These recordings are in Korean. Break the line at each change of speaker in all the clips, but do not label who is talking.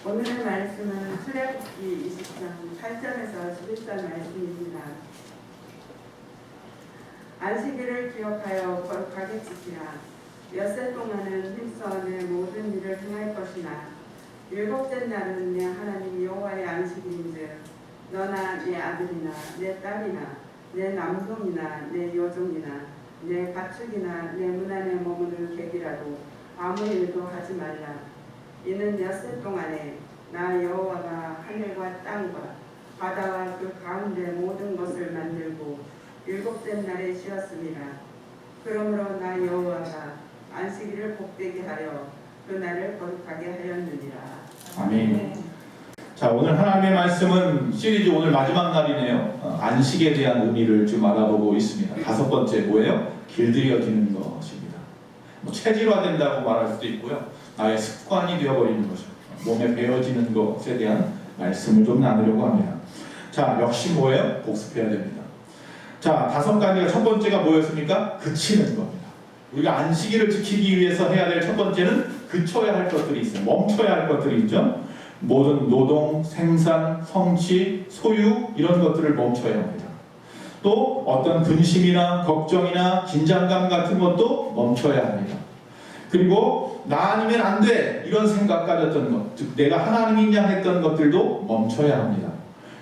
오늘의 말씀은 출애굽기 20장 8절에서 11절 말씀입니다. 안식일을 기억하여 거룩하게 지키라. 엿새 동안은 힘써 내 모든 일을 행할 것이나 일곱째 날은 내 하나님 여호와의 안식일인즉 너나 내 아들이나 내 딸이나 내 남종이나 내 여종이나 내 가축이나 내 문 안에 머무는 객이라도 아무 일도 하지 말라. 이는 엿새 동안에 나 여호와가 하늘과 땅과 바다와 그 가운데 모든 것을 만들고 일곱째 날에 쉬었습니다. 그러므로 나 여호와가 안식일을 복되게 하려 그 날을 거룩하게 하였느니라.
아멘. 자, 오늘 하나님의 말씀은 시리즈 오늘 마지막 날이네요. 안식에 대한 의미를 좀 알아보고 있습니다. 다섯 번째 뭐예요? 길들여지는 것입니다. 체질화된다고 말할 수도 있고요. 나의 습관이 되어버리는 거죠. 몸에 배어지는 것에 대한 말씀을 좀 나누려고 합니다. 자, 역시 뭐예요? 복습해야 됩니다. 자, 다섯 가지가 첫 번째가 뭐였습니까? 그치는 겁니다. 우리가 안식일을 지키기 위해서 해야 될 첫 번째는 그쳐야 할 것들이 있어요. 멈춰야 할 것들이 있죠. 모든 노동, 생산, 성취, 소유 이런 것들을 멈춰야 합니다. 또 어떤 근심이나 걱정이나 긴장감 같은 것도 멈춰야 합니다. 그리고 나 아니면 안 돼 이런 생각 가졌던 것, 즉 내가 하나님이냐 했던 것들도 멈춰야 합니다.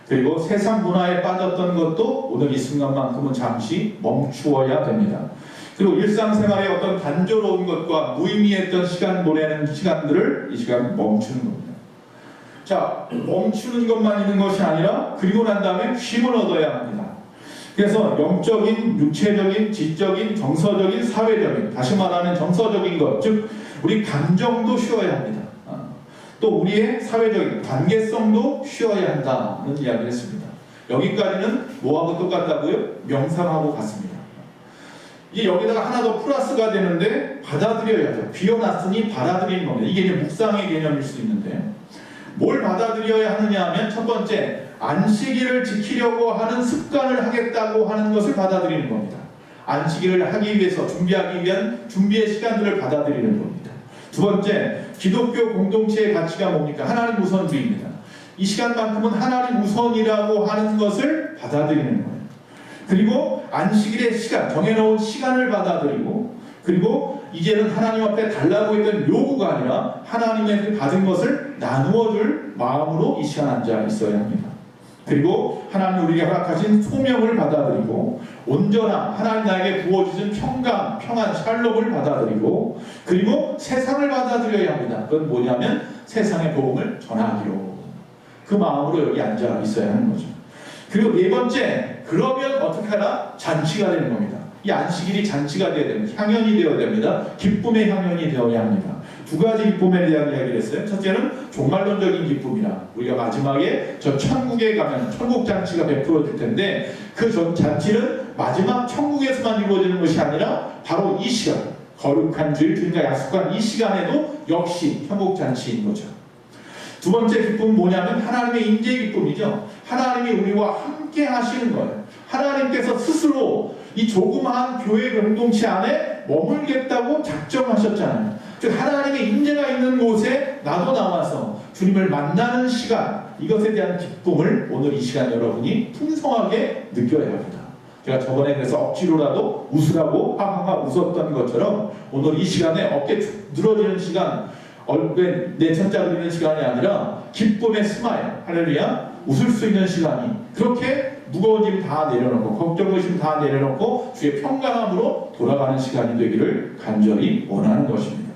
그리고 세상 문화에 빠졌던 것도 오늘 이 순간만큼은 잠시 멈추어야 됩니다. 그리고 일상생활의 어떤 단조로운 것과 무의미했던 시간 보내는 시간들을 이 시간 멈추는 겁니다. 자, 멈추는 것만 있는 것이 아니라 그리고 난 다음에 쉼을 얻어야 합니다. 그래서 영적인, 육체적인, 지적인, 정서적인, 사회적인, 다시 말하는 정서적인 것, 즉 우리 감정도 쉬어야 합니다. 또 우리의 사회적인 관계성도 쉬어야 한다는 이야기를 했습니다. 여기까지는 뭐하고 똑같다고요? 명상하고 같습니다. 이게 여기다가 하나 더 플러스가 되는데 받아들여야죠. 비워놨으니 받아들이는 겁니다. 이게 이제 묵상의 개념일 수 있는데 뭘 받아들여야 하느냐 하면 첫 번째, 안식일을 지키려고 하는 습관을 하겠다고 하는 것을 받아들이는 겁니다. 안식일을 하기 위해서 준비하기 위한 준비의 시간들을 받아들이는 겁니다. 두 번째, 기독교 공동체의 가치가 뭡니까? 하나님 우선주의입니다. 이 시간만큼은 하나님 우선이라고 하는 것을 받아들이는 거예요. 그리고 안식일의 시간, 정해놓은 시간을 받아들이고, 그리고 이제는 하나님 앞에 달라고 했던 요구가 아니라 하나님에게 받은 것을 나누어 줄 마음으로 이 시간 앉아 있어야 합니다. 그리고 하나님 우리에게 허락하신 소명을 받아들이고 온전한 하나님 나에게 부어주신 평강, 평안, 샬롬을 받아들이고 그리고 세상을 받아들여야 합니다. 그건 뭐냐면 세상의 복음을 전하기로 그 마음으로 여기 앉아 있어야 하는 거죠. 그리고 네 번째, 그러면 어떻게 하나? 잔치가 되는 겁니다. 이 안식일이 잔치가 되어야 됩니다. 향연이 되어야 됩니다. 기쁨의 향연이 되어야 합니다. 두 가지 기쁨에 대한 이야기를 했어요. 첫째는 종말론적인 기쁨이라 우리가 마지막에 저 천국에 가면 천국 잔치가 베풀어질 텐데 그 잔치는 마지막 천국에서만 이루어지는 것이 아니라 바로 이 시간, 거룩한 주일 주님과 약속한 이 시간에도 역시 천국 잔치인 거죠. 두 번째 기쁨은 뭐냐면 하나님의 인재 기쁨이죠. 하나님이 우리와 함께 하시는 거예요. 하나님께서 스스로 이 조그마한 교회 공동체 안에 머물겠다고 작정하셨잖아요. 즉 하나님의 인재가 있는 곳에 나도 나와서 주님을 만나는 시간, 이것에 대한 기쁨을 오늘 이 시간 여러분이 풍성하게 느껴야 합니다. 제가 저번에 그래서 억지로라도 웃으라고 하하하 웃었던 것처럼 오늘 이 시간에 어깨 늘어지는 시간, 얼굴에 내천자 그리는 시간이 아니라 기쁨의 스마일, 할렐루야, 웃을 수 있는 시간이 그렇게 무거운 짐 다 내려놓고 걱정 의심 다 내려놓고 주의 평강함으로 돌아가는 시간이 되기를 간절히 원하는 것입니다.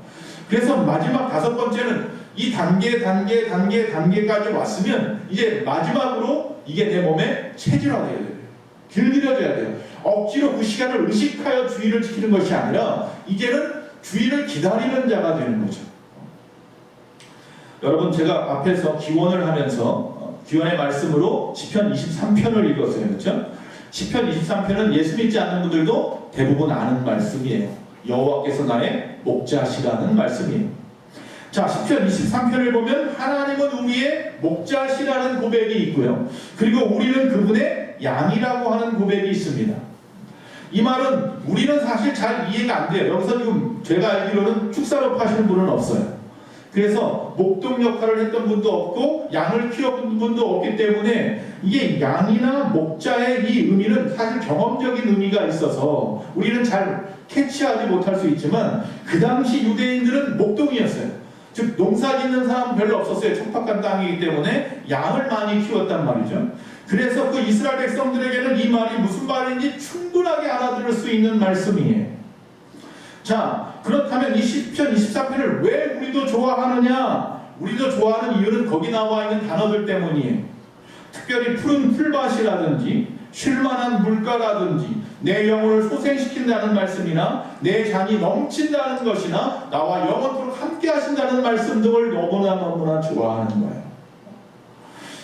그래서 마지막 다섯 번째는 이 단계까지 왔으면 이제 마지막으로 이게 내 몸에 체질화되어야 돼요. 길들여져야 돼요. 억지로 그 시간을 의식하여 주의를 지키는 것이 아니라 이제는 주의를 기다리는 자가 되는 거죠. 여러분 제가 앞에서 기원을 하면서 기원의 말씀으로 시편 23편을 읽었어요. 그렇죠? 시편 23편은 예수 믿지 않는 분들도 대부분 아는 말씀이에요. 여호와께서 나의 목자시라는 말씀이에요. 자, 시편 23편을 보면 하나님은 우리의 목자시라는 고백이 있고요. 그리고 우리는 그분의 양이라고 하는 고백이 있습니다. 이 말은 우리는 사실 잘 이해가 안 돼요. 여기서 지금 제가 알기로는 축사로 파시는 분은 없어요. 그래서 목동 역할을 했던 분도 없고 양을 키워본 분도 없기 때문에 이게 양이나 목자의 이 의미는 사실 경험적인 의미가 있어서 우리는 잘 캐치하지 못할 수 있지만 그 당시 유대인들은 목동이었어요. 즉 농사 짓는 사람은 별로 없었어요. 척박한 땅이기 때문에 양을 많이 키웠단 말이죠. 그래서 그 이스라엘 백성들에게는 이 말이 무슨 말인지 충분하게 알아들을 수 있는 말씀이에요. 자, 그렇다면 이 시편 24편을 왜 우리도 좋아하느냐? 우리도 좋아하는 이유는 거기 나와 있는 단어들 때문이에요. 특별히 푸른 풀밭이라든지 쉴만한 물가라든지 내 영혼을 소생시킨다는 말씀이나 내 잔이 넘친다는 것이나 나와 영원토록 함께 하신다는 말씀 등을 너무나 좋아하는 거예요.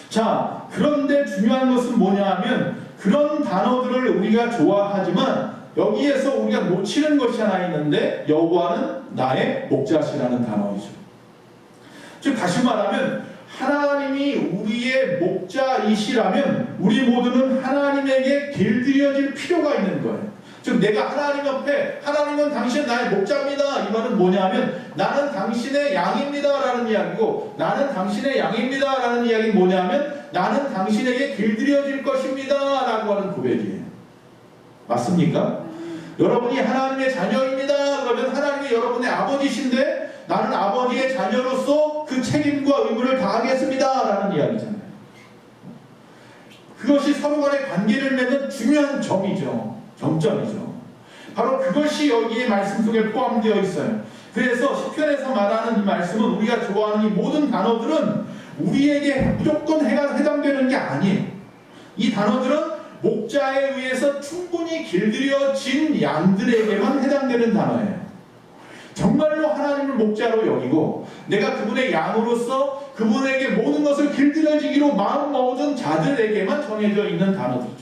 자, 그런데 중요한 것은 뭐냐 하면 그런 단어들을 우리가 좋아하지만 여기에서 우리가 놓치는 것이 하나 있는데 여호와는 나의 목자시라는 단어이죠. 즉 다시 말하면 하나님이 우리의 목자이시라면 우리 모두는 하나님에게 길들여질 필요가 있는 거예요. 즉 내가 하나님 옆에 하나님은 당신 나의 목자입니다. 이 말은 뭐냐면 나는 당신의 양입니다 라는 이야기고 나는 당신의 양입니다 라는 이야기는 뭐냐면 나는 당신에게 길들여질 것입니다 라고 하는 고백이에요. 맞습니까? 여러분이 하나님의 자녀입니다. 그러면 하나님이 여러분의 아버지신데 나는 아버지의 자녀로서 그 책임과 의무를 다하겠습니다 라는 이야기잖아요. 그것이 서로 간의 관계를 맺는 중요한 점이죠. 점점이죠. 바로 그것이 여기에 말씀 속에 포함되어 있어요. 그래서 시편에서 말하는 이 말씀은 우리가 좋아하는 이 모든 단어들은 우리에게 무조건 해당되는 게 아니에요. 이 단어들은 목자에 의해서 충분히 길들여진 양들에게만 해당되는 단어예요. 정말로 하나님을 목자로 여기고 내가 그분의 양으로서 그분에게 모든 것을 길들여지기로 마음 먹은 자들에게만 정해져 있는 단어들이죠.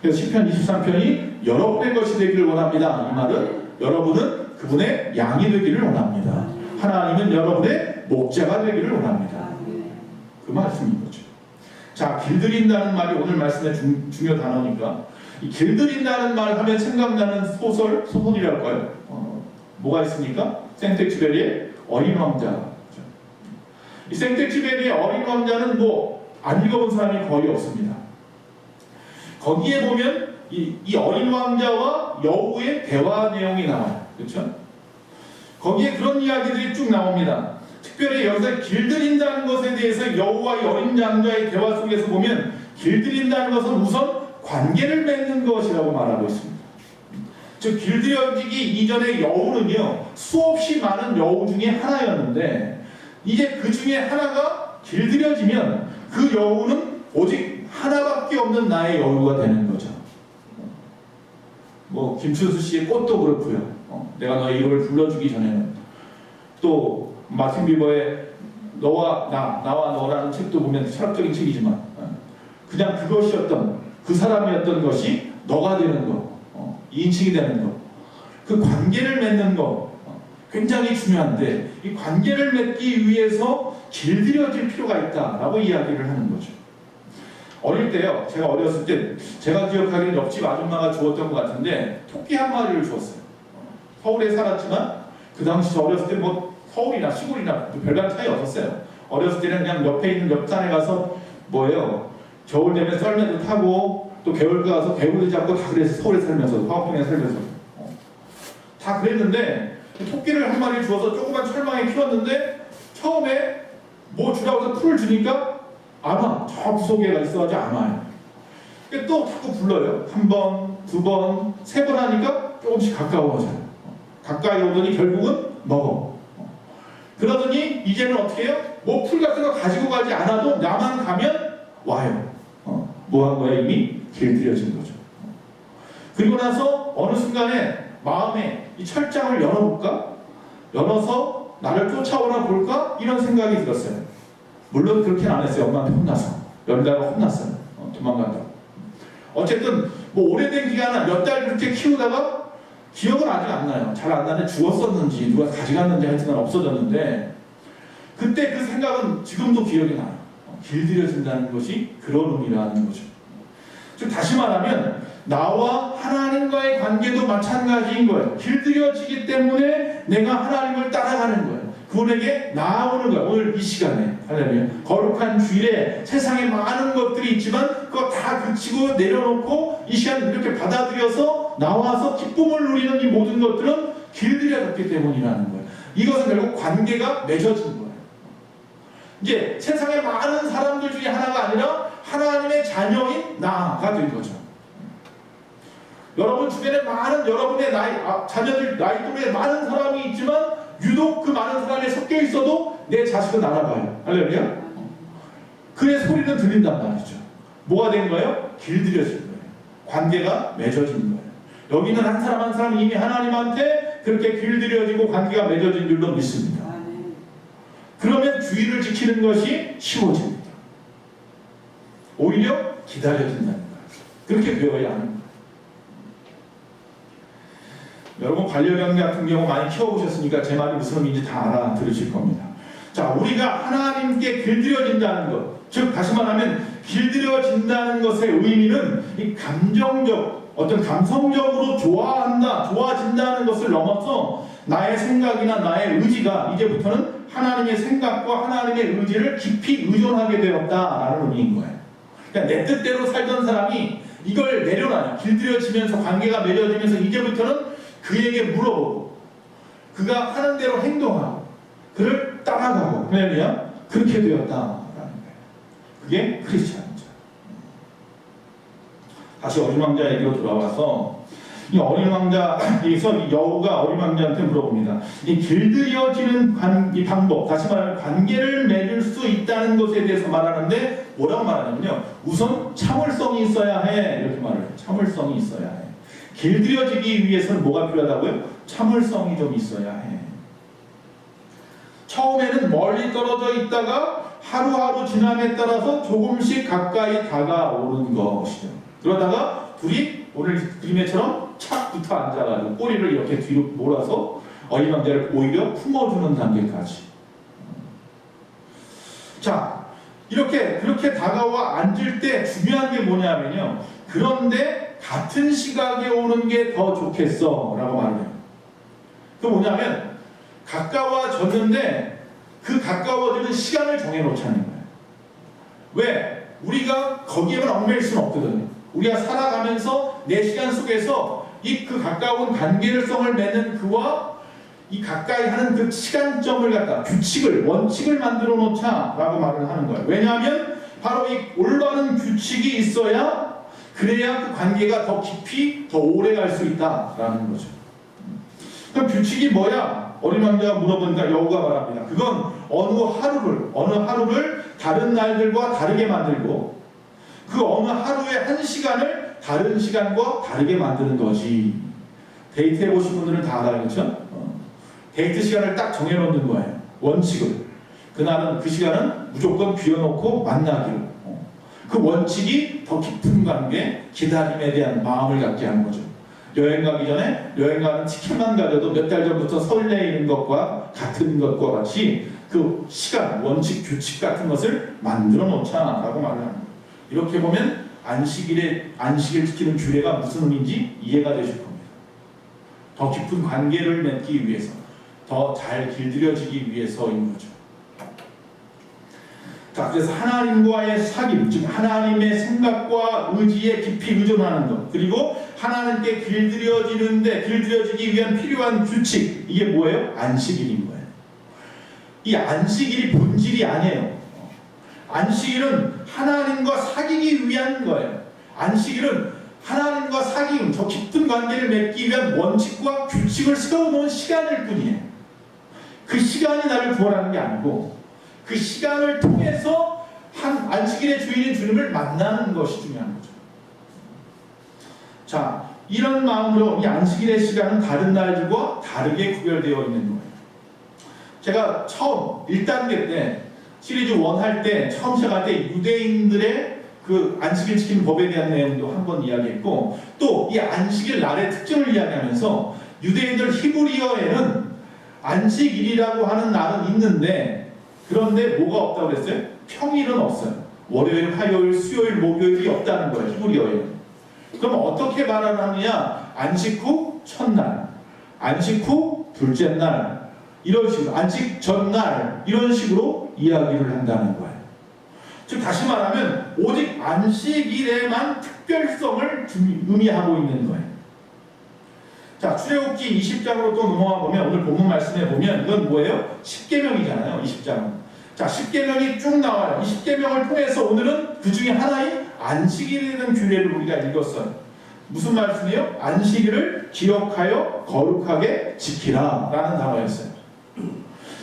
그래서 시편 23편이 여러분의 것이 되기를 원합니다. 이 말은 여러분은 그분의 양이 되기를 원합니다. 하나님은 여러분의 목자가 되기를 원합니다. 그 말씀인 거죠. 자, 길들인다는 말이 오늘 말씀의 중요 단어니까 이 길들인다는 말 하면 생각나는 소설이랄까요? 뭐가 있습니까? 생텍쥐베리의 어린 왕자. 이 생텍쥐베리의 어린 왕자는 안 읽어본 사람이 거의 없습니다. 거기에 보면 이 어린 왕자와 여우의 대화 내용이 나와요. 그렇죠? 거기에 그런 이야기들이 쭉 나옵니다. 특별히 여기서 길들인다는 것에 대해서 여우와 이 어린 왕자의 대화 속에서 보면 길들인다는 것은 우선 관계를 맺는 것이라고 말하고 있습니다. 즉 길들여지기 이전의 여우는요 수없이 많은 여우 중에 하나였는데 이제 그 중에 하나가 길들여지면 그 여우는 오직 하나밖에 없는 나의 여우가 되는 거죠. 김춘수 씨의 꽃도 그렇고요. 내가 너의 이름을 불러주기 전에는 또 마틴 비버의 나와 너라는 책도 보면 철학적인 책이지만 그냥 그것이었던 그 사람이었던 것이 너가 되는 것, 인칭이 되는 것, 그 관계를 맺는 것 굉장히 중요한데 이 관계를 맺기 위해서 길들여질 필요가 있다라고 이야기를 하는 거죠. 어릴 때요, 제가 어렸을 때 제가 기억하기는 옆집 아줌마가 주었던 것 같은데 토끼 한 마리를 주었어요. 서울에 살았지만 그 당시 저 어렸을 때 서울이나 시골이나 별반 차이 없었어요. 어렸을 때는 그냥 옆에 있는 옆산에 가서 겨울 되면 썰매도 타고 또 개울가 가서 개울도 잡고 다 그랬어요. 서울에 살면서 화학동에 살면서 다 그랬는데 토끼를 한 마리 주어서 조그만 철망에 키웠는데 처음에 주라고 해서 풀을 주니까 안 와. 저 구석에가 있어가지고 안 와요. 또 자꾸 불러요. 한 번, 두 번, 세 번 하니까 조금씩 가까워져요. 가까이 오더니 결국은 먹어. 그러더니 이제는 어떻게 해요? 풀 같은 거 가지고 가지 않아도 나만 가면 와요. 뭐 한 거야? 이미 길들여진 거죠. 그리고 나서 어느 순간에 마음에 이 철장을 열어볼까? 열어서 나를 쫓아오나 볼까? 이런 생각이 들었어요. 물론 그렇게는 안 했어요. 엄마한테 혼나서. 열다가 혼났어요. 도망간다고. 어쨌든 오래된 기간 몇 달 그렇게 키우다가 기억은 아직 안 나요. 잘 안 나는데 죽었었는지 누가 가져갔는지 하여튼 없어졌는데 그때 그 생각은 지금도 기억이 나요. 길들여진다는 것이 그런 의미라는 거죠. 즉 다시 말하면 나와 하나님과의 관계도 마찬가지인 거예요. 길들여지기 때문에 내가 하나님을 따라가는 거예요. 그분에게 나아오는 거예요. 오늘 이 시간에. 할렐루야. 거룩한 주일에 세상에 많은 것들이 있지만 그거 다 그치고 내려놓고 이 시간 이렇게 받아들여서 나와서 기쁨을 누리는 이 모든 것들은 길들여졌기 때문이라는 거예요. 이것은 결국 관계가 맺어진 거예요. 이제 세상에 많은 사람들 중에 하나가 아니라 하나님의 자녀인 나가 된 거죠. 여러분 주변에 많은 여러분의 자녀들 나이 또래 많은 사람이 있지만 유독 그 많은 사람에 섞여 있어도 내 자식은 알아봐요. 할렐루야. 그의 소리는 들린단 말이죠. 뭐가 된 거예요? 길들여진 거예요. 관계가 맺어진 거예요. 여기는 한 사람 한 사람 이미 하나님한테 그렇게 길들여지고 관계가 맺어진 줄로 믿습니다. 그러면 주의를 지키는 것이 쉬워집니다. 오히려 기다려진다는 거예요. 그렇게 배워야 하는 거예요. 여러분 반려견 같은 경우 많이 키워보셨으니까 제 말이 무슨 의미인지 다 알아들으실 겁니다. 자, 우리가 하나님께 길들여진다는 것, 즉 다시 말하면 길들여진다는 것의 의미는 이 감정적, 어떤 감성적으로 좋아진다는 것을 넘어서 나의 생각이나 나의 의지가 이제부터는 하나님의 생각과 하나님의 의지를 깊이 의존하게 되었다라는 의미인 거예요. 그러니까 내 뜻대로 살던 사람이 이걸 내려놔요. 길들여지면서 관계가 맺어지면서 이제부터는 그에게 물어보고 그가 하는 대로 행동하고 그를 따라가고 그러면 그렇게 되었다라는 거예요. 그게 크리스찬이죠. 다시 어린 왕자 얘기로 돌아와서 이 어린 왕자에서 여우가 어린 왕자한테 물어봅니다. 이 길들여지는 이 방법, 다시 말하면 관계를 맺을 수 있다는 것에 대해서 말하는데 뭐라고 말하냐면요. 우선 참을성이 있어야 해. 이렇게 말을 해요. 참을성이 있어야 해. 길들여지기 위해서는 뭐가 필요하다고요? 참을성이 좀 있어야 해. 처음에는 멀리 떨어져 있다가 하루하루 지남에 따라서 조금씩 가까이 다가오는 것이죠. 그러다가 둘이 오늘 그림에처럼 착 붙어 앉아가지고 꼬리를 이렇게 뒤로 몰아서 어린 왕자를 오히려 품어주는 단계까지. 자, 그렇게 다가와 앉을 때 중요한 게 뭐냐면요. 그런데 같은 시각에 오는 게 더 좋겠어 라고 말해요. 그 뭐냐면 가까워졌는데 그 가까워지는 시간을 정해놓자는 거예요. 왜? 우리가 거기에만 얽매일 수는 없거든요. 우리가 살아가면서 내 시간 속에서 그 가까운 관계성을 맺는 그와 이 가까이 하는 그 시간점을 갖다 원칙을 만들어 놓자 라고 말을 하는 거예요. 왜냐하면 바로 이 올바른 규칙이 있어야 그래야 그 관계가 더 깊이 더 오래 갈 수 있다라는 거죠. 그럼 규칙이 뭐야? 어린 왕자가 물어보니까 여우가 말합니다. 그건 어느 하루를 다른 날들과 다르게 만들고 그 어느 하루의 한 시간을 다른 시간과 다르게 만드는 거지. 데이트 해보신 분들은 다 알아요. 그렇죠? 데이트 시간을 딱 정해놓는 거예요. 원칙을. 그날은 그 시간은 무조건 비워놓고 만나기로. 그 원칙이 더 깊은 관계, 기다림에 대한 마음을 갖게 하는 거죠. 여행 가기 전에 여행 가는 티켓만 가져도 몇 달 전부터 설레이는 것과 같은 것과 같이 그 시간, 원칙, 규칙 같은 것을 만들어 놓자라고 말을 합니다. 이렇게 보면 안식일 지키는 규례가 무슨 의미인지 이해가 되실 겁니다. 더 깊은 관계를 맺기 위해서, 더 잘 길들여지기 위해서인 거죠. 자, 그래서 하나님과의 사귐, 즉 하나님의 생각과 의지에 깊이 의존하는 것, 그리고 하나님께 길들여지기 위한 필요한 규칙, 이게 뭐예요? 안식일인 거예요. 이 안식일이 본질이 아니에요. 안식일은 하나님과 사귀기 위한 거예요. 안식일은 하나님과 사귐, 저 깊은 관계를 맺기 위한 원칙과 규칙을 세워놓은 시간일 뿐이에요. 그 시간이 나를 구원하는 게 아니고 그 시간을 통해서 안식일의 주인인 주님을 만나는 것이 중요한 거죠. 자, 이런 마음으로 이 안식일의 시간은 다른 날들과 다르게 구별되어 있는 거예요. 제가 처음 1단계 때 시리즈 1 할 때 처음 시작할 때 유대인들의 그 안식일 지키는 법에 대한 내용도 한번 이야기했고 또 이 안식일 날의 특징을 이야기하면서 유대인들 히브리어에는 안식일이라고 하는 날은 있는데 그런데 뭐가 없다고 그랬어요? 평일은 없어요. 월요일, 화요일, 수요일, 목요일이 없다는 거예요. 히브리어에는. 그럼 어떻게 말을 하느냐? 안식 후 첫날, 안식 후 둘째 날, 이런 식으로 안식 전날 이런 식으로 이야기를 한다는 거예요. 즉 다시 말하면 오직 안식일에만 특별성을 의미하고 있는 거예요. 자, 출애굽기 20장으로 또 넘어가 보면 오늘 본문 말씀에 보면 이건 뭐예요? 10계명이잖아요. 20장은. 자, 10계명이 쭉 나와요. 이 10계명을 통해서 오늘은 그 중에 하나인 안식일에 대한 규례를 우리가 읽었어요. 무슨 말씀이에요? 안식일을 기억하여 거룩하게 지키라 라는 단어였어요.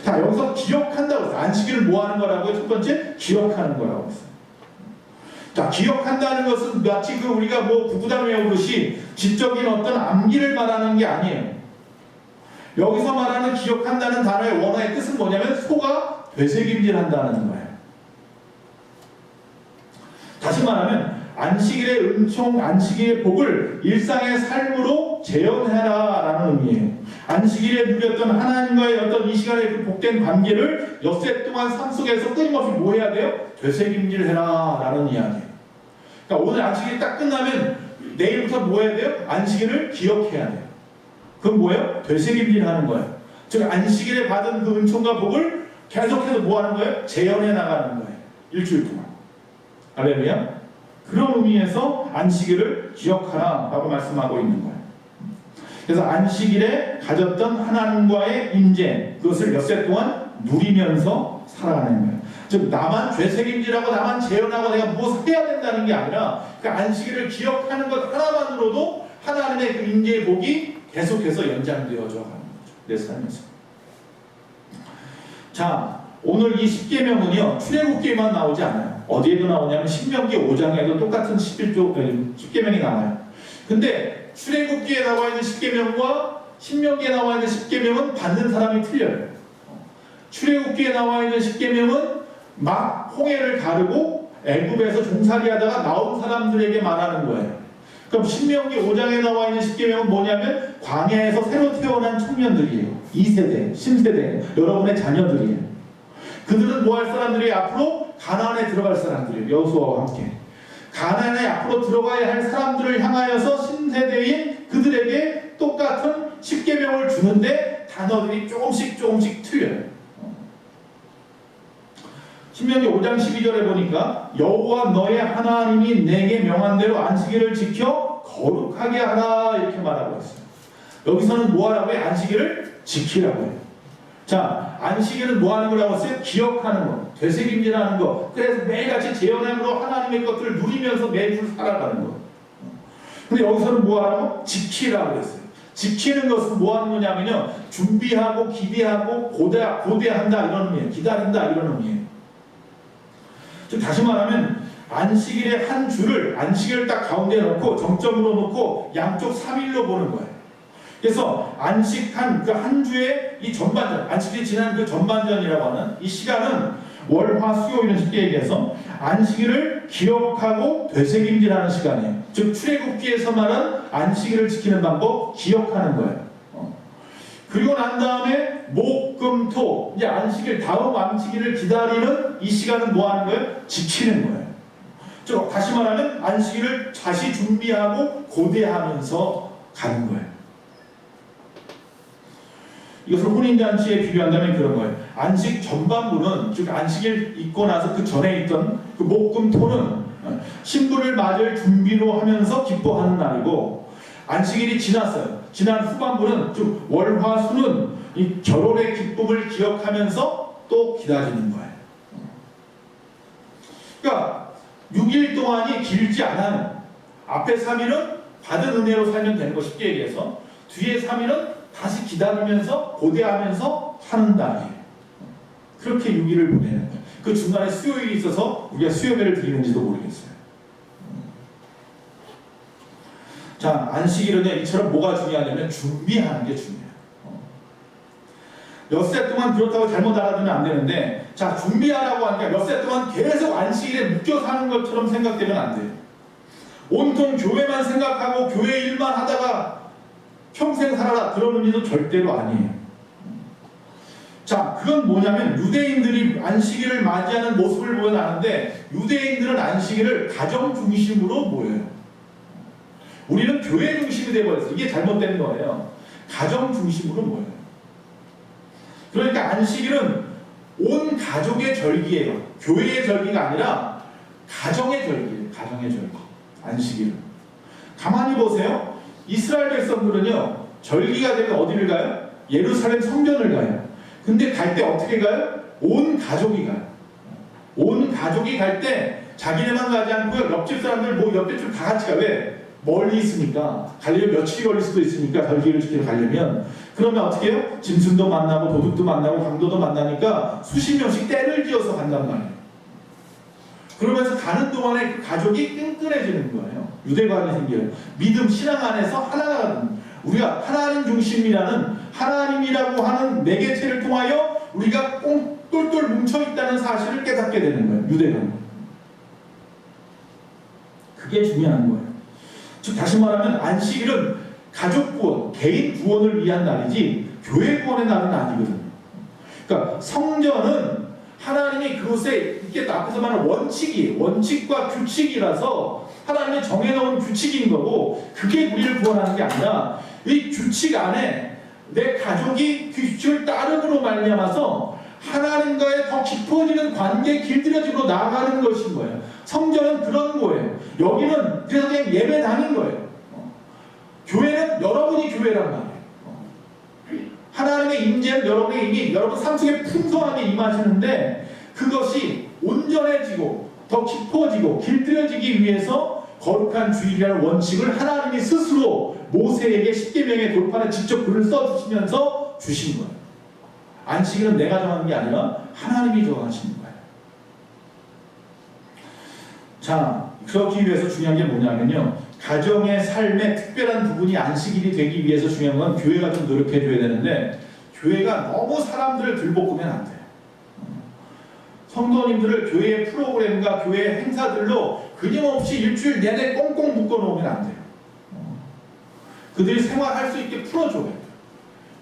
자, 여기서 기억한다고 했어요. 안식일을 뭐 하는 거라고요? 첫 번째, 기억하는 거라고 했어요. 자, 기억한다는 것은 마치 우리가 구구단 외우듯이 지적인 어떤 암기를 말하는 게 아니에요. 여기서 말하는 기억한다는 단어의 원어의 뜻은 뭐냐면 소가 되새김질한다는 거예요. 다시 말하면 안식일의 은총, 안식일의 복을 일상의 삶으로 재현해라라는 의미예요. 안식일에 누렸던 하나님과의 어떤 이 시간의 그 복된 관계를 엿새 동안 삶 속에서 끊임없이 뭐 해야 돼요? 되새김질해라라는 이야기예요. 그러니까 오늘 안식일 딱 끝나면 내일부터 뭐 해야 돼요? 안식일을 기억해야 돼요. 그건 뭐예요? 되새김질하는 거예요. 즉 안식일에 받은 그 은총과 복을 계속해서 뭐 하는 거예요? 재현해 나가는 거예요. 일주일 동안. 할렐루야. 그런 의미에서 안식일을 기억하라라고 말씀하고 있는 거예요. 그래서 안식일에 가졌던 하나님과의 임재, 그것을 엿새 동안 누리면서 살아가는 거예요. 즉 나만 죄책임질하고 나만 재현하고 내가 무엇을 해야 된다는 게 아니라 그 안식일을 기억하는 것 하나만으로도 하나님의 그 임재의 복이 계속해서 연장되어져 가는 거죠. 내 삶에서. 자, 오늘 이 10계명은요 출애굽기에만 나오지 않아요. 어디에도 나오냐면 신명기 5장에도 똑같은 10계명이 나와요. 근데 출애굽기에 나와 있는 10계명과 신명기에 나와 있는 10계명은 받는 사람이 틀려요. 출애굽기에 나와 있는 10계명은 막 홍해를 가르고 애굽에서 종살이하다가 나온 사람들에게 말하는 거예요. 그럼 신명기 5장에 나와 있는 10계명은 뭐냐면 광야에서 새로 태어난 청년들이에요. 2세대, 신세대, 여러분의 자녀들이에요. 그들은 뭐 할 사람들이 앞으로 가나안에 들어갈 사람들이에요. 여호수아와 함께. 가나안에 앞으로 들어가야 할 사람들을 향하여서 신세대인 그들에게 똑같은 10계명을 주는데 단어들이 조금씩 틀려요. 신명기 5장 12절에 보니까 여호와 너의 하나님이 내게 명한 대로 안식일을 지켜 거룩하게 하라 이렇게 말하고 있어요. 여기서는 뭐 하라고 해요? 안식일을 지키라고 해요. 자, 안식일은 뭐 하는 거라고 했어요? 기억하는 거, 되새김질하는 거. 그래서 매일같이 재현함으로 하나님의 것들을 누리면서 매주 살아가는 거. 근데 여기서는 뭐 하라고? 지키라고 했어요. 지키는 것은 뭐 하는 거냐면요, 준비하고 기대하고 고대한다 이런 의미예요. 기다린다 이런 의미예요. 즉 다시 말하면 안식일의 한 주를 안식일을 딱 가운데 놓고 정점으로 놓고 양쪽 3일로 보는 거예요. 그래서 안식한 그 한 주의 이 전반전, 안식일이 지난 그 전반전이라고 하는 이 시간은 월, 화, 수요일은 쉽게 얘기해서 안식일을 기억하고 되새김질하는 시간이에요. 즉 출애굽기에서 말한 안식일을 지키는 방법, 기억하는 거예요. 그리고 난 다음에 목, 금, 토 이제 안식일 다음 안식일을 기다리는 이 시간은 뭐 하는 거예요? 지키는 거예요. 즉 다시 말하면 안식일을 다시 준비하고 고대하면서 가는 거예요. 이것을 혼인잔치에 비교한다면 그런 거예요. 안식 전반부는 즉 안식일 있고 나서 그 전에 있던 그 목, 금, 토는 신부를 맞을 준비로 하면서 기뻐하는 날이고 안식일이 지났어요. 지난 후반부는 즉 월, 화, 수는 이 결혼의 기쁨을 기억하면서 또 기다리는 거예요. 그러니까 6일 동안이 길지 않아요. 앞에 3일은 받은 은혜로 살면 되는 거 쉽게 얘기해서 뒤에 3일은 다시 기다리면서 고대하면서 사는 날이에요. 그렇게 6일을 보내는 거예요. 그 중간에 수요일이 있어서 우리가 수요배를 드리는지도 모르겠어요. 자, 안식일은요, 이처럼 뭐가 중요하냐면 준비하는 게 중요해요. 엿새 동안 그렇다고 잘못 알아두면 안 되는데, 자, 준비하라고 하니까 엿새 동안 계속 안식일에 묶여 사는 것처럼 생각되면 안 돼요. 온통 교회만 생각하고 교회 일만 하다가 평생 살아라 그런 의미도 절대로 아니에요. 자, 그건 뭐냐면 유대인들이 안식일을 맞이하는 모습을 보면 아는데 유대인들은 안식일을 가정 중심으로 모여요. 우리는 교회 중심이 되어버렸어요. 이게 잘못된 거예요. 가정 중심으로 모여요. 그러니까 안식일은 온 가족의 절기예요. 교회의 절기가 아니라 가정의 절기예요. 가정의 절기. 안식일은. 가만히 보세요. 이스라엘 백성들은요, 절기가 되면 어디를 가요? 예루살렘 성전을 가요. 근데 갈 때 어떻게 가요? 온 가족이 가요. 온 가족이 갈 때 자기네만 가지 않고요, 옆집 사람들 뭐 옆에 좀 다 같이 가. 왜? 멀리 있으니까, 가려면 며칠이 걸릴 수도 있으니까, 절기를 지키러 가려면. 그러면 어떻게 해요? 짐승도 만나고 도둑도 만나고 강도도 만나니까 수십 명씩 때를 지어서 간단 말이에요. 그러면서 가는 동안에 그 가족이 끈끈해지는 거예요. 유대관이 생겨요. 믿음, 신앙 안에서 하나가 되는, 우리가 하나님 중심이라는, 하나님이라고 하는 매개체를 통하여 우리가 똘똘 뭉쳐있다는 사실을 깨닫게 되는 거예요. 유대관. 그게 중요한 거예요. 즉 다시 말하면 안식일은 가족 구원, 개인 구원을 위한 날이지 교회 구원의 날은 아니거든요. 그러니까 성전은 하나님이 그곳에 이게 앞에서 말하는 원칙과 규칙이라서 하나님이 정해놓은 규칙인 거고, 그게 우리를 구원하는 게 아니라 이 규칙 안에 내 가족이 규칙을 따름으로 말미암아서 하나님과의 더 깊어지는 관계, 길들여짐으로 나아가는 것인 거예요. 성전은 그런 거예요. 여기는 그래서 그냥 예배당인 거예요. 교회는 여러분이 교회란 말이에요. 하나님의 임재는 여러분의 이미 여러분 삶 속에 풍성하게 임하시는데, 그것이 온전해지고 더 깊어지고 길들여지기 위해서 거룩한 주일이라는 원칙을 하나님이 스스로 모세에게 십계명의 돌판에 직접 글을 써주시면서 주신 거예요. 안식일은 내가 정하는 게 아니라 하나님이 정하시는 거예요. 자, 그렇기 위해서 중요한 게 뭐냐면요, 가정의 삶의 특별한 부분이 안식일이 되기 위해서 중요한 건 교회가 좀 노력해줘야 되는데, 교회가 너무 사람들을 들볶으면 안 돼요. 성도님들을 교회의 프로그램과 교회 행사들로 끊임없이 일주일 내내 꽁꽁 묶어놓으면 안 돼요. 그들이 생활할 수 있게 풀어줘야 돼요.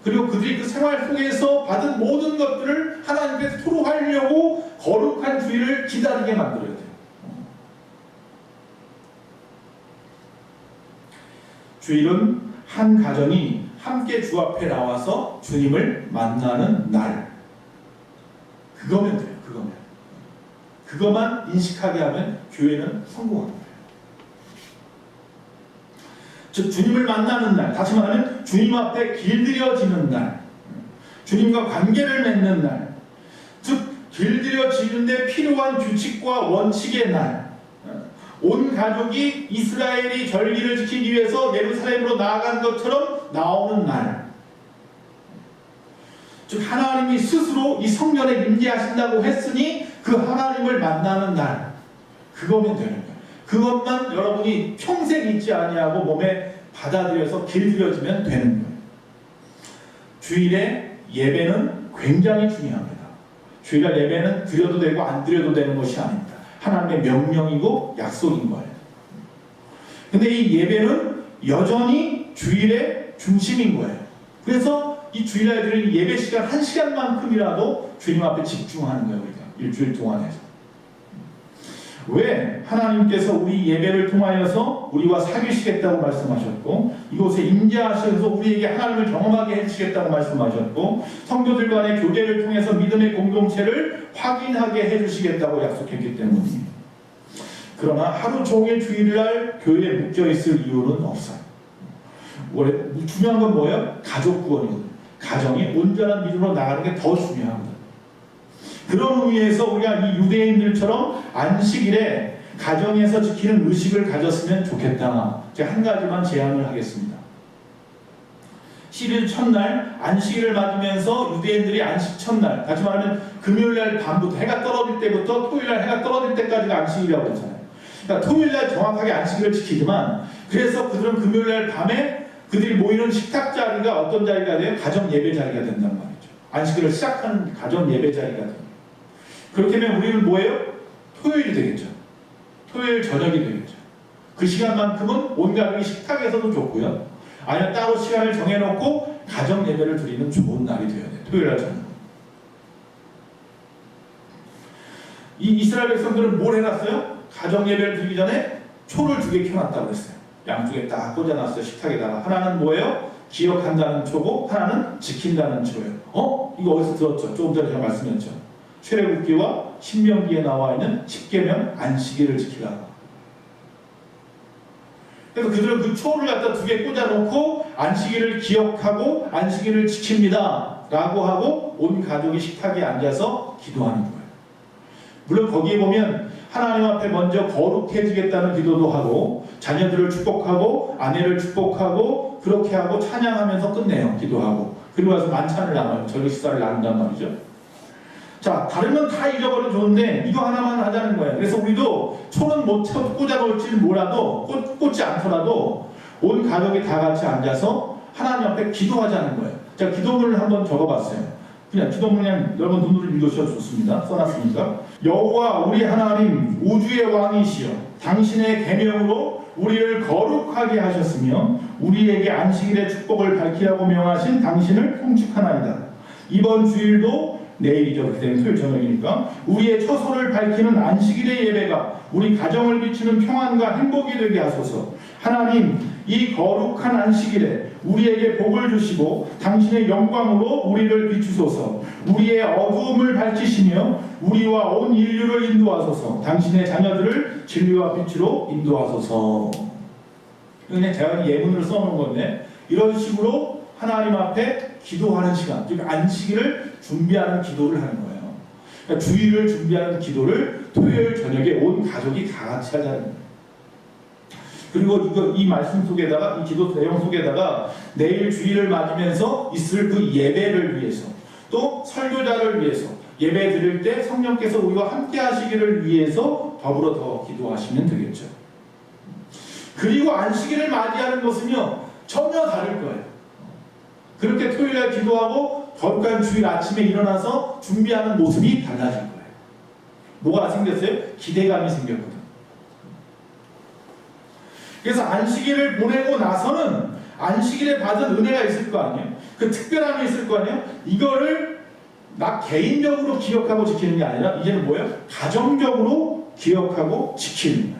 그리고 그들이 그 생활 속에서 받은 모든 것들을 하나님께 토로하려고 거룩한 주일을 기다리게 만들어야 돼요. 주일은 한 가정이 함께 주 앞에 나와서 주님을 만나는 날. 그거면 돼요. 그것만 인식하게 하면 교회는 성공합니다. 즉 주님을 만나는 날, 다시 말하면 주님 앞에 길들여지는 날, 주님과 관계를 맺는 날, 즉 길들여지는데 필요한 규칙과 원칙의 날, 온 가족이 이스라엘이 절기를 지키기 위해서 예루살렘으로 나아간 것처럼 나오는 날, 즉 하나님이 스스로 이 성전에 임재하신다고 했으니 그 하나님을 만나는 날, 그거면 되는 거예요. 그것만 여러분이 평생 잊지 아니하고 몸에 받아들여서 길들여지면 되는 거예요. 주일의 예배는 굉장히 중요합니다. 주일날 예배는 드려도 되고 안 드려도 되는 것이 아닙니다. 하나님의 명령이고 약속인 거예요. 근데 이 예배는 여전히 주일의 중심인 거예요. 그래서 이 주일날 드리는 예배 시간 1시간만큼이라도 주님 앞에 집중하는 거예요. 우리가 일주일 동안에서. 왜? 하나님께서 우리 예배를 통하여서 우리와 사귀시겠다고 말씀하셨고, 이곳에 임재하셔서 우리에게 하나님을 경험하게 해주시겠다고 말씀하셨고, 성도들 간의 교제를 통해서 믿음의 공동체를 확인하게 해주시겠다고 약속했기 때문입니다. 그러나 하루 종일 주일날 교회에 묶여있을 이유는 없어요. 중요한 건 뭐예요? 가족 구원이거든요. 가정이 온전한 믿음으로 나가는 게 더 중요합니다. 그런 의미에서 우리가 이 유대인들처럼 안식일에 가정에서 지키는 의식을 가졌으면 좋겠다. 제가 한 가지만 제안을 하겠습니다. 10일 첫날 안식일을 맞으면서 유대인들이 안식 첫날, 다시 말하면 금요일날 밤부터 해가 떨어질 때부터 토요일날 해가 떨어질 때까지가 안식일이라고 했잖아요. 그러니까 토요일날 정확하게 안식일을 지키지만, 그래서 그들은 금요일날 밤에 그들이 모이는 식탁 자리가 어떤 자리가 돼요? 가정 예배 자리가 된단 말이죠. 안식일을 시작하는 가정 예배 자리가 돼요. 그렇게 되면 우리는 뭐예요? 토요일이 되겠죠. 토요일 저녁이 되겠죠. 그 시간만큼은 온 가족이 식탁에서도 좋고요. 아니면 따로 시간을 정해놓고 가정 예배를 드리는 좋은 날이 되어야 돼요. 토요일날 저녁. 이 이스라엘 백성들은 뭘 해놨어요? 가정 예배를 드리기 전에 초를 2개 켜놨다고 했어요. 양쪽에 딱 꽂아놨어요. 식탁에다가. 하나는 뭐예요? 기억한다는 초고 하나는 지킨다는 초예요. 이거 어디서 들었죠? 조금 전에 제가 말씀드렸죠. 출애굽기와 신명기에 나와 있는 10계명 안식일을 지키라. 그래서 그들은 그 초를 갖다 두 개 꽂아놓고 안식일을 기억하고 안식일을 지킵니다 라고 하고 온 가족이 식탁에 앉아서 기도하는 거예요. 물론 거기에 보면 하나님 앞에 먼저 거룩해지겠다는 기도도 하고 자녀들을 축복하고 아내를 축복하고 그렇게 하고 찬양하면서 끝내요. 기도하고. 그리고 와서 만찬을 나눠요. 저녁 식사를 나눈단 말이죠. 자, 다른 건 다 잊어버려도 좋은데 이거 하나만 하자는 거예요. 그래서 우리도 초는 못 꽂아놓을지는 몰라도 꽂지 않더라도 온 가족이 다 같이 앉아서 하나님 앞에 기도하자는 거예요. 자, 기도문을 한번 적어봤어요. 그냥 기도문 그냥 여러분 눈으로 읽으셔도 좋습니다. 써놨으니까. 여호와 우리 하나님 우주의 왕이시여 당신의 계명으로 우리를 거룩하게 하셨으며 우리에게 안식일의 축복을 밝히라고 명하신 당신을 송축하나이다. 이번 주일도 내일이죠. 그때는 토요일 저녁이니까 우리의 처소를 밝히는 안식일의 예배가 우리 가정을 비추는 평안과 행복이 되게 하소서. 하나님 이 거룩한 안식일에 우리에게 복을 주시고 당신의 영광으로 우리를 비추소서. 우리의 어두움을 밝히시며 우리와 온 인류를 인도하소서. 당신의 자녀들을 진리와 빛으로 인도하소서. 그냥 제가 예문으로 써놓은 건데 이런 식으로 하나님 앞에 기도하는 시간, 즉 안식일을 준비하는 기도를 하는 거예요. 그러니까 주일을 준비하는 기도를 토요일 저녁에 온 가족이 다 같이 하자는 거예요. 그리고 이 말씀 속에다가 이 기도 내용 속에다가 내일 주일을 맞으면서 있을 그 예배를 위해서 또 설교자를 위해서 예배 드릴 때 성령께서 우리와 함께 하시기를 위해서 더불어 더 기도하시면 되겠죠. 그리고 안식일을 맞이하는 것은요 전혀 다를 거예요. 그렇게 토요일에 기도하고 거룩한 주일 아침에 일어나서 준비하는 모습이 달라질 거예요. 뭐가 생겼어요? 기대감이 생겼거든. 그래서 안식일을 보내고 나서는 안식일에 받은 은혜가 있을 거 아니에요. 그 특별함이 있을 거 아니에요. 이거를 나 개인적으로 기억하고 지키는 게 아니라 이제는 뭐예요? 가정적으로 기억하고 지키는 거예요.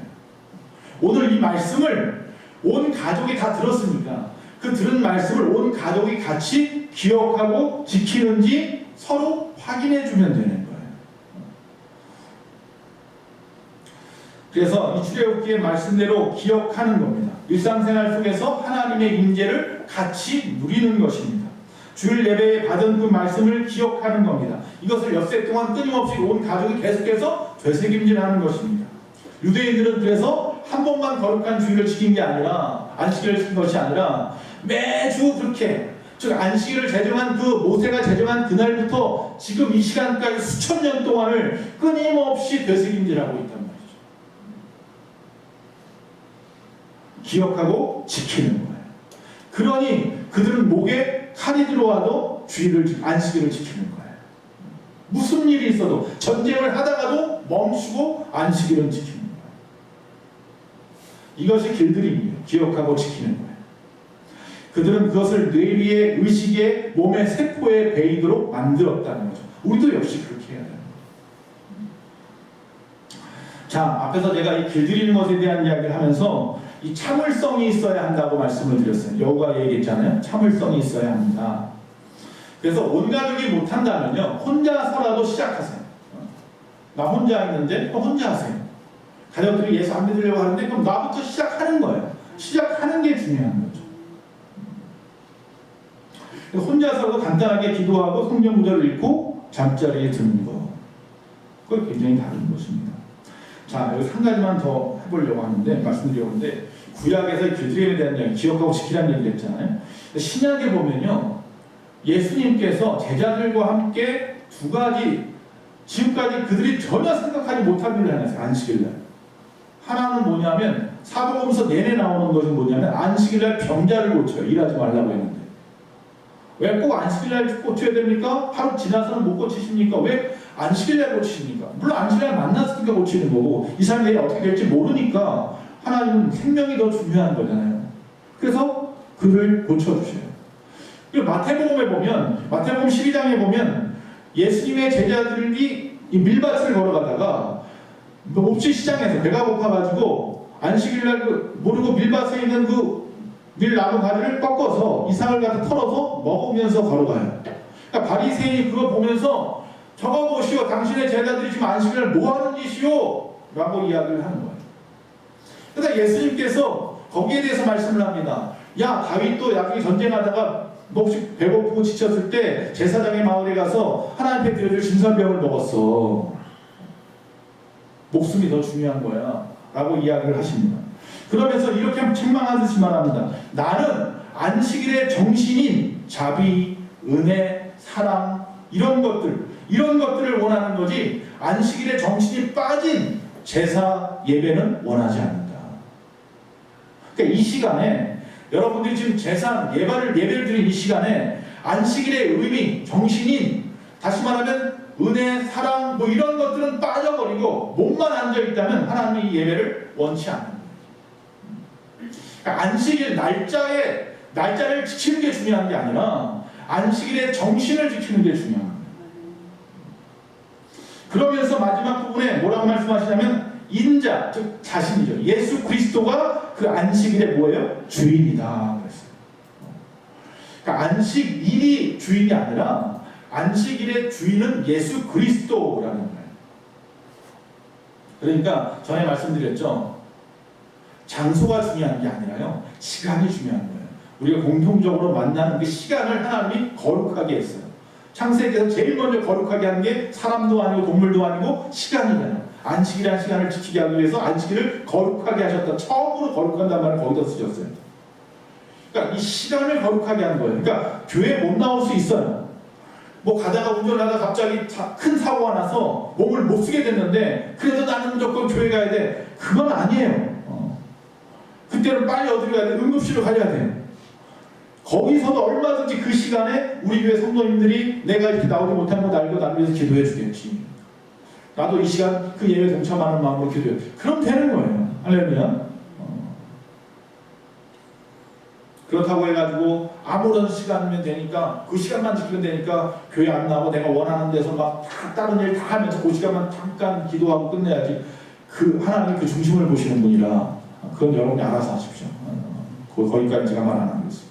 오늘 이 말씀을 온 가족이 다 들었으니까 그 들은 말씀을 온 가족이 같이 기억하고 지키는지 서로 확인해 주면 되는 거예요. 그래서 이 출애굽기의 말씀대로 기억하는 겁니다. 일상생활 속에서 하나님의 임재를 같이 누리는 것입니다. 주일 예배에 받은 그 말씀을 기억하는 겁니다. 이것을 엿새 동안 끊임없이 온 가족이 계속해서 되새김질하는 것입니다. 유대인들은 그래서 한 번만 거룩한 주일을 지킨 게 아니라 안식일을 지킨 것이 아니라 매주 그렇게 즉 안식일을 제정한 그 모세가 제정한 그날부터 지금 이 시간까지 수천 년 동안을 끊임없이 되새김질하고 있단 말이죠. 기억하고 지키는 거예요. 그러니 그들은 목에 칼이 들어와도 안식일을 지키는 거예요. 무슨 일이 있어도 전쟁을 하다가도 멈추고 안식일을 지키는 거예요. 이것이 길들임이에요. 기억하고 지키는 거예요. 그들은 그것을 뇌 위의 의식의 몸의 세포에 배이도록 만들었다는 거죠. 우리도 역시 그렇게 해야 돼요. 자, 앞에서 제가 이 길들이는 것에 대한 이야기를 하면서 이 참을성이 있어야 한다고 말씀을 드렸어요. 여호가 얘기했잖아요. 참을성이 있어야 합니다. 그래서 온 가족이 못한다면요 혼자서라도 시작하세요. 나 혼자 있는데 혼자 하세요. 가족들이 예수 안 믿으려고 하는데 그럼 나부터 시작하는 거예요. 시작하는 게 중요한 거죠. 혼자서도 간단하게 기도하고 성경 구절을 읽고 잠자리에 드는 거, 그건 굉장히 다른 것입니다. 자, 여기 한 가지만 더 해보려고 하는데 말씀드리려고 하는데 구약에서 길들임에 대한 이야기, 기억하고 지키라는 얘기를 했잖아요. 신약에 보면요 예수님께서 제자들과 함께 두 가지 지금까지 그들이 전혀 생각하지 못한 일을 해놨어요. 안식일날. 하나는 뭐냐면 사도행서 내내 나오는 것은 뭐냐면 안식일날 병자를 고쳐요. 일하지 말라고 했는데 왜 꼭 안식일날 고쳐야 됩니까? 하루 지나서는 못 고치십니까? 왜 안식일날 고치십니까? 물론 안식일날 만났으니까 고치는 거고 이 사람이 내일 어떻게 될지 모르니까 하나님은 생명이 더 중요한 거잖아요. 그래서 그를 고쳐주셔요. 그리고 마태복음에 보면 마태복음 12장에 보면 예수님의 제자들이 이 밀밭을 걸어가다가 몹시 시장에서 배가 고파가지고 안식일날 모르고 밀밭에 있는 그 밀 나무 가지를 꺾어서 이삭을 갖다 털어서 먹으면서 걸어가요. 그러니까 바리새인이 그거 보면서 저거 보시오, 당신의 제자들이 지금 안식일을 뭐 하는 짓이오? 라고 이야기를 하는 거예요. 그러니까 예수님께서 거기에 대해서 말씀을 합니다. 야, 다윗도 나중에 전쟁하다가 혹시 배고프고 지쳤을 때 제사장의 마을에 가서 하나님 앞에 드려줄 신선병을 먹었어. 목숨이 더 중요한 거야. 라고 이야기를 하십니다. 그러면서 이렇게 책망하듯이 말합니다. 나는 안식일의 정신인 자비, 은혜, 사랑 이런 것들을 원하는 거지 안식일의 정신이 빠진 제사 예배는 원하지 않는다. 그러니까 이 시간에 여러분들이 지금 제사 예배를 드린 이 시간에 안식일의 의미, 정신인 다시 말하면 은혜, 사랑 뭐 이런 것들은 빠져버리고 몸만 앉아 있다면 하나님이 이 예배를 원치 않는 거예요. 그러니까 안식일 날짜를 지키는 게 중요한 게 아니라 안식일의 정신을 지키는 게 중요한 거예요. 그러면서 마지막 부분에 뭐라고 말씀하시냐면 인자, 즉 자신이죠. 예수 그리스도가 그 안식일의 뭐예요? 주인이다 그랬어요. 그러니까 안식일이 주인이 아니라 안식일의 주인은 예수 그리스도라는 거예요. 그러니까 전에 말씀드렸죠. 장소가 중요한 게 아니라요. 시간이 중요한 거예요. 우리가 공통적으로 만나는 그 시간을 하나님이 거룩하게 했어요. 창세기에서 제일 먼저 거룩하게 하는 게 사람도 아니고 동물도 아니고 시간이잖아요. 안식이라는 시간을 지키게 하기 위해서 안식일을 거룩하게 하셨다. 처음으로 거룩한다는 말을 거기다 쓰셨어요. 그러니까 이 시간을 거룩하게 하는 거예요. 그러니까 교회에 못 나올 수 있어요. 뭐 가다가 운전을 하다가 갑자기 큰 사고가 나서 몸을 못 쓰게 됐는데 그래도 나는 무조건 교회 가야 돼. 그건 아니에요. 그때는 빨리 어디로 가야 돼? 응급실로 가야 돼. 거기서도 얼마든지 그 시간에 우리 교회 성도님들이 내가 이렇게 나오지 못한 거 알고 나를 위해서 기도해 주겠지. 나도 이 시간 그 예배 동참하는 마음으로 기도해. 그럼 되는 거예요. 할렐루야. 그렇다고 해가지고 아무런 시간이면 되니까 그 시간만 지키면 되니까 교회 안 나오고 내가 원하는 데서 막 다른 일 다 하면서 그 시간만 잠깐 기도하고 끝내야지. 그 하나님 그 중심을 보시는 분이라 그건 여러분이 알아서 하십시오. 거기까지 제가 말 안 하겠습니다.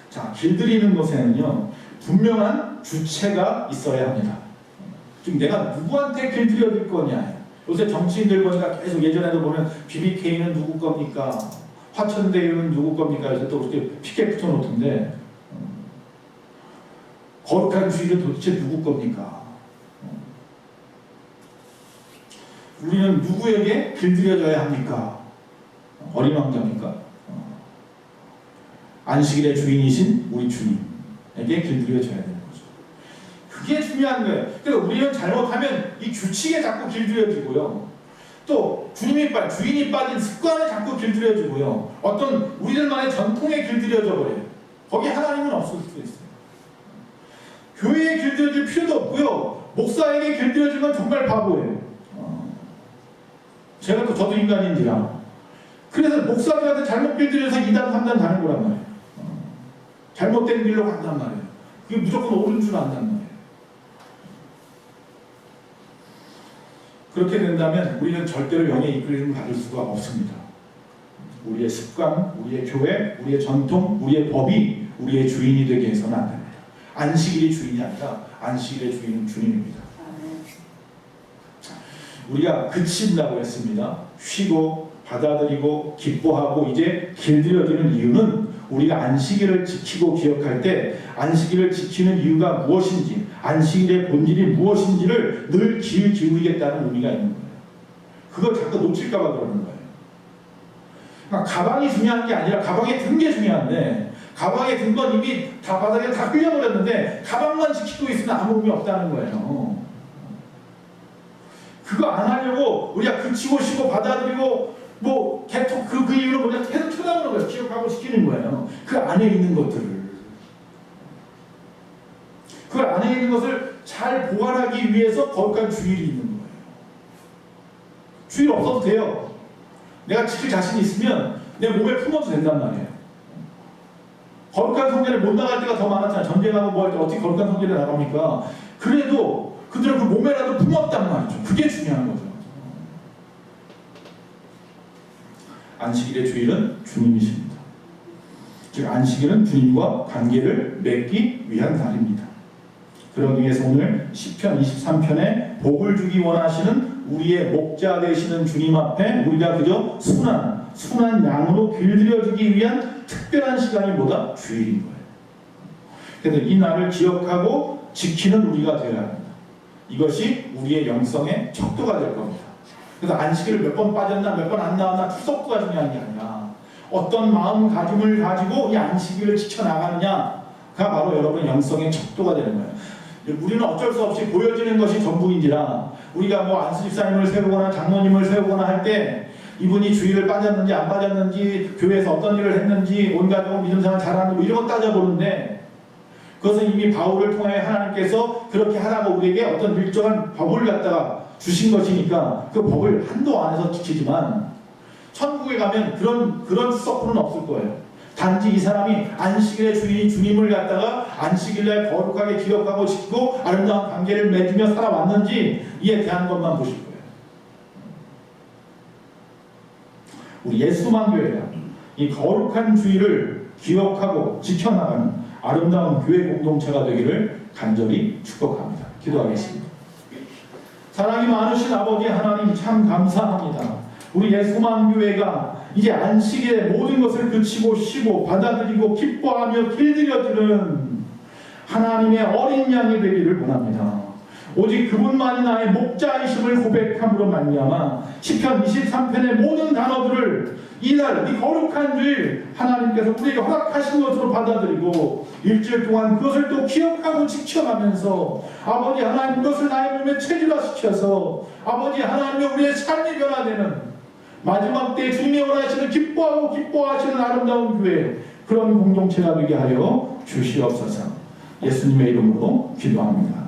자, 길들이는 것에는요 분명한 주체가 있어야 합니다. 지금 내가 누구한테 길들여줄 거냐. 요새 정치인들 보니까 계속 예전에도 보면 BBK는 누구 겁니까? 화천대유는 누구 겁니까? 요새 또 그렇게 피켓 붙여놓던데 거룩한 주의는 도대체 누구 겁니까? 우리는 누구에게 길들여져야 합니까? 어린 왕자입니까? 안식일의 주인이신 우리 주님에게 길들여져야 되는 거죠. 그게 중요한 거예요. 그러니까 우리는 잘못하면 이 규칙에 자꾸 길들여지고요. 또 주인이 빠진 습관에 자꾸 길들여지고요. 어떤 우리들만의 전통에 길들여져 버려요. 거기 하나님은 없을 수도 있어요. 교회에 길들여질 필요도 없고요. 목사에게 길들여지면 정말 바보예요. 저도 인간인지라. 그래서 목사들한테 잘못 길들여서 2단, 3단 가는 거란 말이에요. 잘못된 길로 간단 말이에요. 그게 무조건 옳은 줄 안단 말이에요. 그렇게 된다면 우리는 절대로 영의 이끌림을 받을 수가 없습니다. 우리의 습관, 우리의 교회, 우리의 전통, 우리의 법이 우리의 주인이 되게 해서는 안 됩니다. 안식일이 주인이 아니라 안식일의 주인은 주님입니다. 우리가 그친다고 했습니다. 쉬고 받아들이고 기뻐하고 이제 길들여지는 이유는 우리가 안식일을 지키고 기억할 때 안식일을 지키는 이유가 무엇인지 안식일의 본질이 무엇인지를 늘 기울이겠다는 의미가 있는 거예요. 그걸 자꾸 놓칠까 봐 그러는 거예요. 그러니까 가방이 중요한 게 아니라 가방에 든 게 중요한데 가방에 든 건 이미 다 바닥에 다 끌려버렸는데 가방만 지키고 있으면 아무 의미 없다는 거예요. 그거 안 하려고 우리가 그치고 쉬고 받아들이고 뭐 계속 그 이유로 뭐냐 계속 쳐다보는 거예요. 기억하고 시키는 거예요. 그 안에 있는 것들을 그 안에 있는 것을 잘 보관하기 위해서 거룩한 주일이 있는 거예요. 주일 없어도 돼요. 내가 지킬 자신이 있으면 내 몸에 품어도 된단 말이에요. 거룩한 성전에 못 나갈 때가 더 많았잖아요. 전쟁하고 뭐 할 때 어떻게 거룩한 성전에 나갑니까? 그래도 그들은 그 몸에라도 품었단 말이죠. 그게 중요한 거죠. 안식일의 주일은 주님이십니다. 즉 안식일은 주님과 관계를 맺기 위한 날입니다. 그러기 위해서 오늘 시편 23편에 복을 주기 원하시는 우리의 목자 되시는 주님 앞에 우리가 그저 순한 양으로 길들여지기 위한 특별한 시간이 뭐다? 주일인 거예요. 그래서 이 날을 기억하고 지키는 우리가 되어야 합니다. 이것이 우리의 영성의 척도가 될 겁니다. 그래서 안식일을 몇 번 빠졌나 몇 번 안 나왔나 투석도가 중요한 게 아니라 어떤 마음가짐을 가지고 이 안식일을 지켜나가느냐가 바로 여러분의 영성의 척도가 되는 거예요. 우리는 어쩔 수 없이 보여지는 것이 전부인지라 우리가 뭐 안수집사님을 세우거나 장로님을 세우거나 할 때 이분이 주일을 빠졌는지 안 빠졌는지 교회에서 어떤 일을 했는지 온 가족은 믿음생활 잘하는지 뭐 이런 거 따져보는데 그것은 이미 바울을 통해 하나님께서 그렇게 하라고 우리에게 어떤 일정한 법을 갖다가 주신 것이니까 그 법을 한도 안에서 지키지만 천국에 가면 그런 수석부는 없을 거예요. 단지 이 사람이 안식일의 주인인 주님을 갖다가 안식일날 거룩하게 기억하고 지키고 아름다운 관계를 맺으며 살아왔는지 이에 대한 것만 보실 거예요. 우리 예수만 교회가 이 거룩한 주일을 기억하고 지켜나가는 아름다운 교회 공동체가 되기를 간절히 축복합니다. 기도하겠습니다. 사랑이 많으신 아버지 하나님 참 감사합니다. 우리 예수만 교회가 이제 안식일의 모든 것을 그치고 쉬고 받아들이고 기뻐하며 길들여지는 하나님의 어린 양이 되기를 원합니다. 오직 그분만이 나의 목자이심을 고백함으로 말미암아 시편 23편의 모든 단어들을 이날 이 거룩한 주일 하나님께서 우리에게 허락하신 것으로 받아들이고 일주일 동안 그것을 또 기억하고 지켜가면서 아버지 하나님 그것을 나의 몸에 체질화시켜서 아버지 하나님의 우리의 삶이 변화되는 마지막 때 주님이 원하시는 기뻐하시는 아름다운 교회 그런 공동체가 되게 하여 주시옵소서. 예수님의 이름으로 기도합니다.